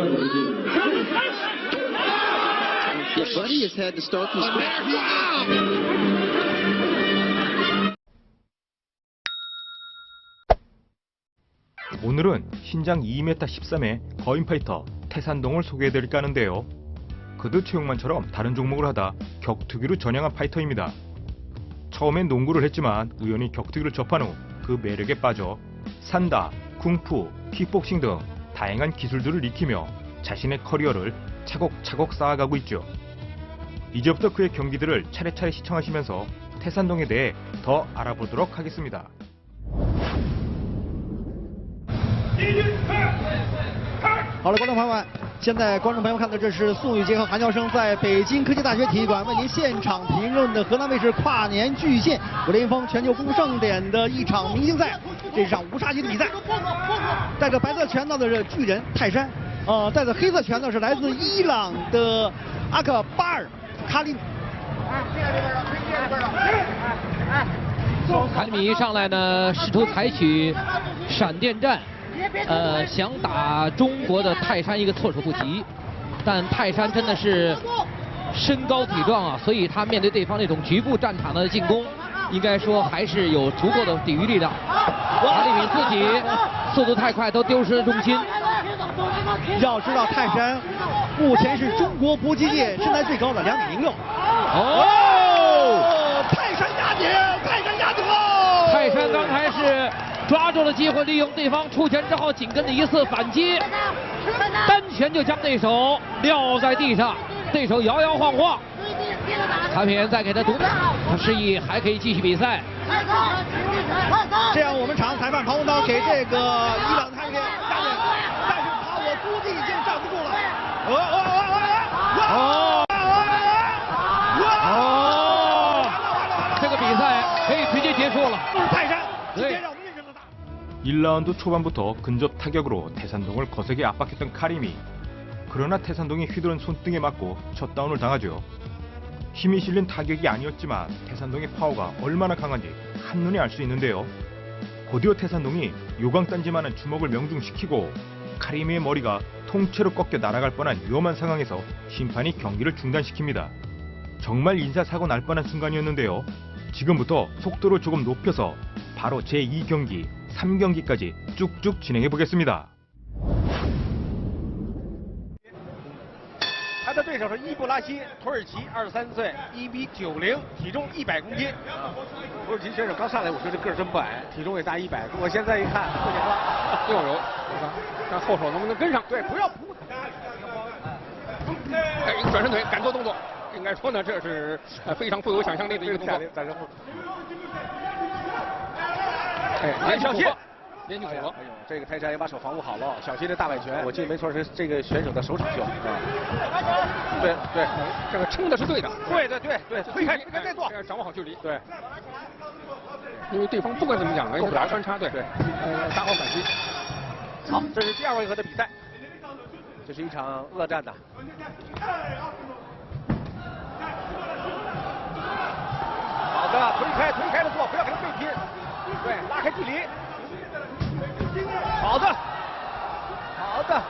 Yeah, Buddy has had to start from scratch. 오늘은 신장 2m 13의 거인파이터 태산동을 소개해드릴까 하는데요. 그도 최용만처럼 다른 종목을 하다 격투기로 전향한 파이터입니다. 처음엔 농구를 했지만 우연히 격투기를 접한 후 그 매력에 빠져 산다, 쿵푸, 킥복싱 등 다양한 기술들을 익히며 자신의 커리어를 차곡차곡 쌓아가고 있죠. 이제부터 그의 경기들을 차례차례 시청하시면서 태산동에 대해 더 알아보도록 하겠습니다. 好了，观众朋友们，现在观众朋友们看到这是宋雨洁和韩乔生在北京科技大学体育馆为您现场评论的河南卫视跨年巨献武林风全球公盛典的一场明星赛，这是场无杀级的比赛。戴着白色拳套的是巨人泰山，戴着黑色拳套是来自伊朗的阿克巴尔卡里米。卡里米上来呢，试图采取闪电战。 想打中国的泰山一个措手不及，但泰山真的是身高体壮啊，所以他面对对方那种局部战场的进攻，应该说还是有足够的抵御力的。卡里米自己速度太快，都丢失了重心。要知道泰山目前是中国搏击界身材最高的2.06米。哦，泰山压顶，泰山压顶喽！泰山刚才是。 抓住了机会，利用对方出拳之后紧跟着一次反击，单拳就将对手撂在地上，对手摇摇晃晃。卡米恩再给他独他示意还可以继续比赛。这样我们场裁判庞洪涛给这个伊朗泰山压顶，但是我估计已经站不住了。这个比赛可以直接结束了。泰山，对。 1라운드 초반부터 근접 타격으로 태산동을 거세게 압박했던 카리미. 그러나 태산동이 휘두른 손등에 맞고 첫 다운을 당하죠. 힘이 실린 타격이 아니었지만 태산동의 파워가 얼마나 강한지 한눈에 알 수 있는데요. 곧이어 태산동이 요강단지만한 주먹을 명중시키고 카리미의 머리가 통째로 꺾여 날아갈 뻔한 위험한 상황에서 심판이 경기를 중단시킵니다. 정말 인사사고 날 뻔한 순간이었는데요. 지금부터 속도를 조금 높여서 바로 제2경기 3경기까지 쭉쭉 진행해 보겠습니다. 他的对手是伊布拉希，土耳其，23岁，1米90，体重100公斤。土耳其选手刚上来，我说这个儿真不矮，体重也大100。我现在一看不行了，又有，看后手能不能跟上？对，不要扑他。哎，一个转身腿，敢做动作，应该说呢，这是非常富有想象力的一个动作。在身后。 哎，小心，连续组合。哎呦，这个泰山也把手防护好了，小心这大摆拳。我记得没错，是这个选手的手指秀啊。对对，这个撑的是对的。对，推开再做，掌握好距离。对，因为对方不管怎么讲呢，有打穿插，对，打好反击。好，这是第2回合的比赛，这是一场恶战的。好的，推开的做，不要跟他对拼。 对，拉开距离。好的，好的。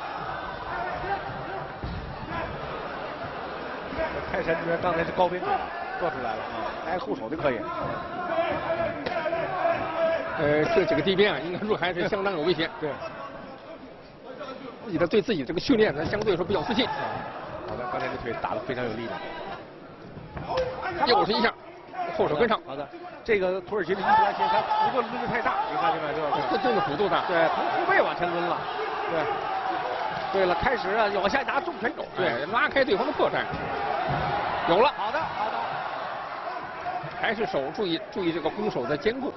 泰山这边刚才是高边做出来了啊，挨护手就可以。这几个地边啊，应该说还是相当有危险。对。自己对自己这个训练呢，相对来说比较自信。好的，刚才这腿打得非常有力量。又是一下。 后手跟上，好的。这个土耳其的伊布拉希，他幅度抡得太大，你看见没？这个幅度大，对，从后背往前抡了，对。对了，开始啊，往下拿重拳肘，对，拉开对方的破绽。有了，好的，好的。还是手注意这个攻守的兼顾。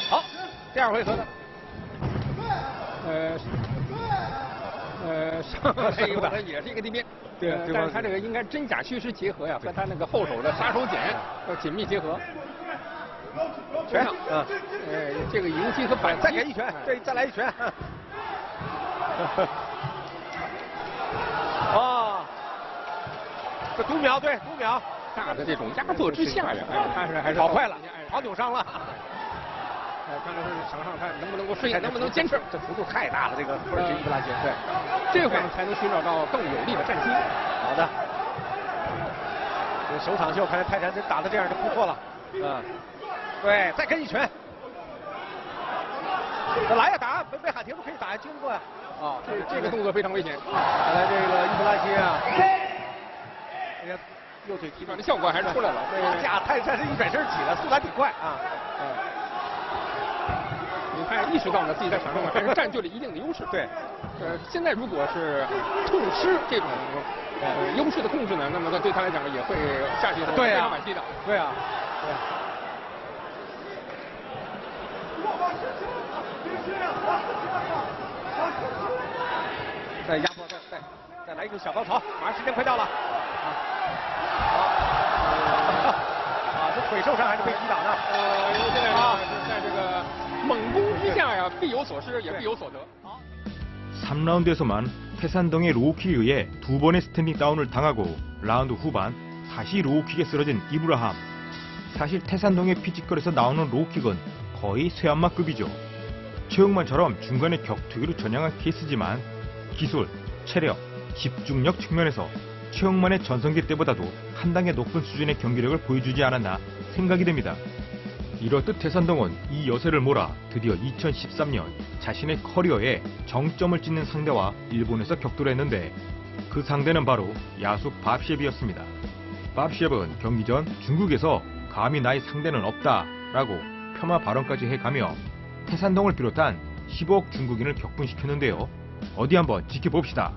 好，第2回合的，上来一个也是一个地面。 对，但是他这个应该真假虚实结合呀，和他那个后手的杀手锏要紧密结合。拳上，这个迎击和反击，再给一拳，对，再来一拳。啊，这读秒，对，读秒，大的这种压迫之下呀，他是还是跑快了，跑扭伤了。看看是场上看能不能够适应，能不能坚持。这幅度太大了，这个土耳其伊布拉辛。对，这会儿才能寻找到更有利的战机。好的。这首场秀，看来泰山真打的这样就不错了。对，再跟一拳。来呀，打！没喊停就可以打呀，经过呀。这个动作非常危险。看来这个伊布拉辛啊，哎呀，右腿踢断的效果还是出来了。这架泰山是一转身起来，速度还挺快啊。他也意识到了自己在场上还是占据了一定的优势。对，现在如果是痛失这种优势的控制呢，那么对他来讲也会下去非常惋惜的。对啊，对。再压迫，再来一个小高潮，马上时间快到了。这腿受伤还是被击倒呢？因为现在是在这个猛攻之下呀，必有所失，也必有所得。 3라운드에서만 태산동의 로우킥에 의해 2번의 스탠딩 다운을 당하고 라운드 후반 다시 로우킥에 쓰러진 이브라함. 사실 태산동의 피지컬에서 나오는 로우킥은 거의 쇠안마급이죠. 최용만처럼 중간에 격투기로 전향한 케이스지만 기술, 체력, 집중력 측면에서 최용만의 전성기 때보다도 한 단계 높은 수준의 경기력을 보여주지 않았나 생각이 됩니다. 이렇듯 태산동은 이 여세를 몰아 드디어 2013년 자신의 커리어에 정점을 찍는 상대와 일본에서 격돌을 했는데 그 상대는 바로 야숙 밥셰브였습니다. 밥셰브는 경기 전 중국에서 감히 나의 상대는 없다라고 폄하 발언까지 해가며 태산동을 비롯한 15억 중국인을 격분시켰는데요. 어디 한번 지켜봅시다.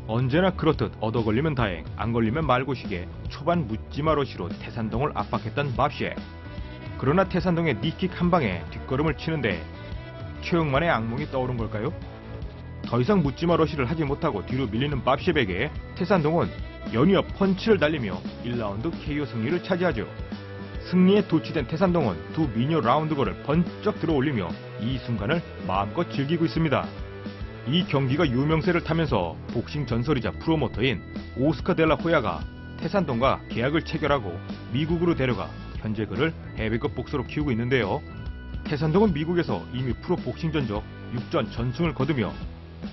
언제나 그렇듯 얻어 걸리면 다행, 안 걸리면 말고식의 초반 묻지마러시로 태산동을 압박했던 밥셰. 그러나 태산동의 니킥 한 방에 뒷걸음을 치는데 최용만의 악몽이 떠오른 걸까요? 더 이상 묻지마러시를 하지 못하고 뒤로 밀리는 밥셰에게 태산동은 연이어 펀치를 날리며 1라운드 KO 승리를 차지하죠. 승리에 도취된 태산동은 두 미녀 라운드걸을 번쩍 들어올리며 이 순간을 마음껏 즐기고 있습니다. 이 경기가 유명세를 타면서 복싱 전설이자 프로모터인 오스카 델라 호야가 태산동과 계약을 체결하고 미국으로 데려가 현재 그를 해외급 복서로 키우고 있는데요. 태산동은 미국에서 이미 프로 복싱 전적 6전 전승을 거두며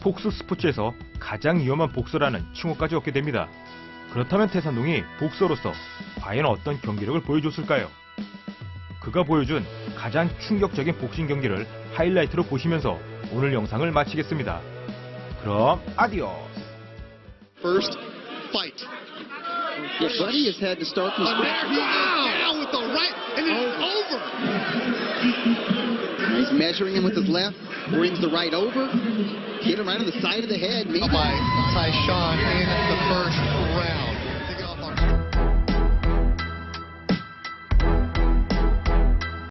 폭스 스포츠에서 가장 위험한 복서라는 칭호까지 얻게 됩니다. 그렇다면 태산동이 복서로서 과연 어떤 경기력을 보여줬을까요? 그가 보여준 가장 충격적인 복싱 경기를 하이라이트로 보시면서 오늘 영상을 마치겠습니다. 그럼 아디오스. First fight. Yeah, Buddy has had to start from scratch. Wow! With the right, and it's over. He's measuring him with his left, brings the right over, hit him right on the side of the head. Maybe. By Tyshawn in the first round.